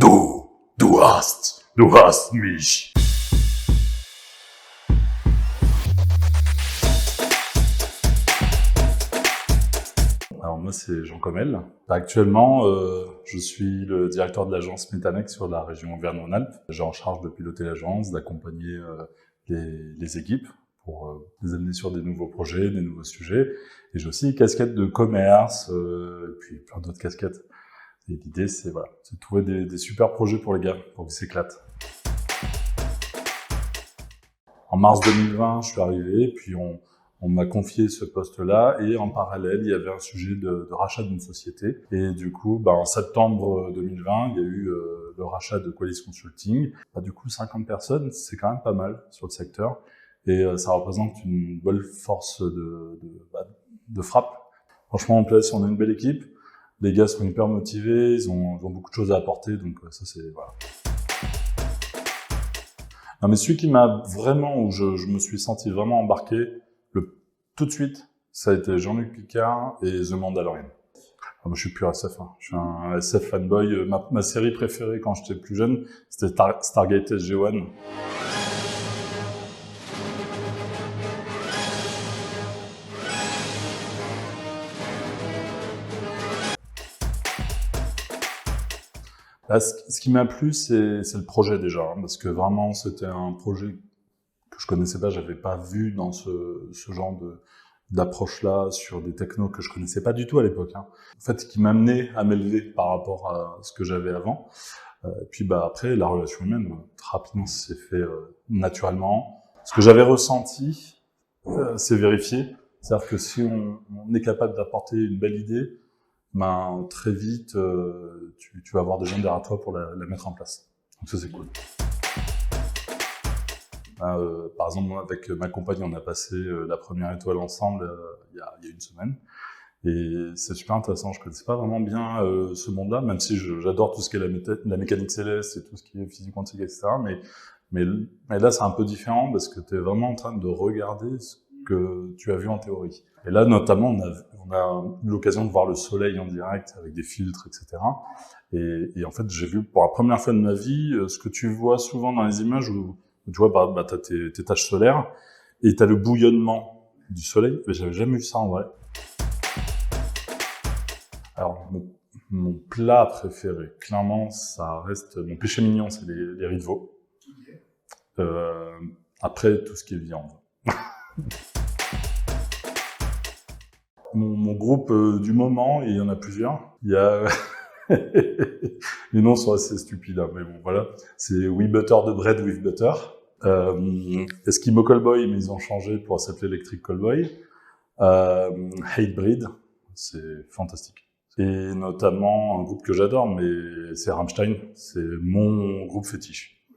Du hast mich. Alors moi c'est Jean Comel. Actuellement je suis le directeur de l'agence Metanex sur la région Auvergne-Rhône-Alpes. J'ai en charge de piloter l'agence, d'accompagner les équipes pour les amener sur des nouveaux projets, des nouveaux sujets. Et j'ai aussi une casquette de commerce et puis plein d'autres casquettes. Et l'idée c'est voilà, c'est de trouver des super projets pour les gars, pour qu'ils s'éclatent. En mars 2020, je suis arrivé, puis on m'a confié ce poste-là, et en parallèle, il y avait un sujet de rachat d'une société. Et du coup, en septembre 2020, il y a eu le rachat de Qualys Consulting. Du coup, 50 personnes, c'est quand même pas mal sur le secteur, et ça représente une bonne force de frappe. Franchement, en place, on a une belle équipe. Les gars sont hyper motivés, ils ont beaucoup de choses à apporter, donc ça c'est voilà. Non, mais celui qui m'a vraiment, où je me suis senti vraiment embarqué, tout de suite, ça a été Jean-Luc Picard et The Mandalorian. Moi, je suis pur SF, hein. Je suis un SF fanboy. Ma série préférée quand j'étais plus jeune, c'était Stargate SG-1. Là, ce qui m'a plu, c'est le projet déjà, hein, parce que vraiment, c'était un projet que je connaissais pas, j'avais pas vu dans ce genre d'approche-là sur des technos que je connaissais pas du tout à l'époque. Hein. En fait, qui m'a amené à m'élever par rapport à ce que j'avais avant. Et puis après, la relation humaine, rapidement, s'est fait naturellement. Ce que j'avais ressenti, c'est vérifié. C'est-à-dire que si on est capable d'apporter une belle idée, très vite, tu vas avoir des gens derrière toi pour la mettre en place. Donc ça, c'est cool. Par exemple, avec ma compagne, on a passé la première étoile ensemble il y a une semaine. Et c'est super intéressant. Je connaissais pas vraiment bien ce monde-là, même si j'adore tout ce qui est la mécanique céleste et tout ce qui est physique quantique, etc. Mais là, c'est un peu différent parce que tu es vraiment en train de regarder ce que tu as vu en théorie. Et là, notamment, on a eu l'occasion de voir le soleil en direct avec des filtres, etc. Et en fait, j'ai vu pour la première fois de ma vie ce que tu vois souvent dans les images où tu vois, t'as tes taches solaires et t'as le bouillonnement du soleil. Mais j'avais jamais vu ça en vrai. Alors, mon plat préféré, clairement, ça reste mon péché mignon, c'est les riz de veau. Après, tout ce qui est viande. Mon groupe du moment, et il y en a plusieurs. Il y a les noms sont assez stupides, hein, mais bon, voilà. C'est We Butter the Bread with Butter. Eskimo Callboy, mais ils ont changé pour s'appeler Electric Callboy. Hatebreed, c'est fantastique. Et notamment un groupe que j'adore, mais c'est Rammstein, c'est mon groupe fétiche.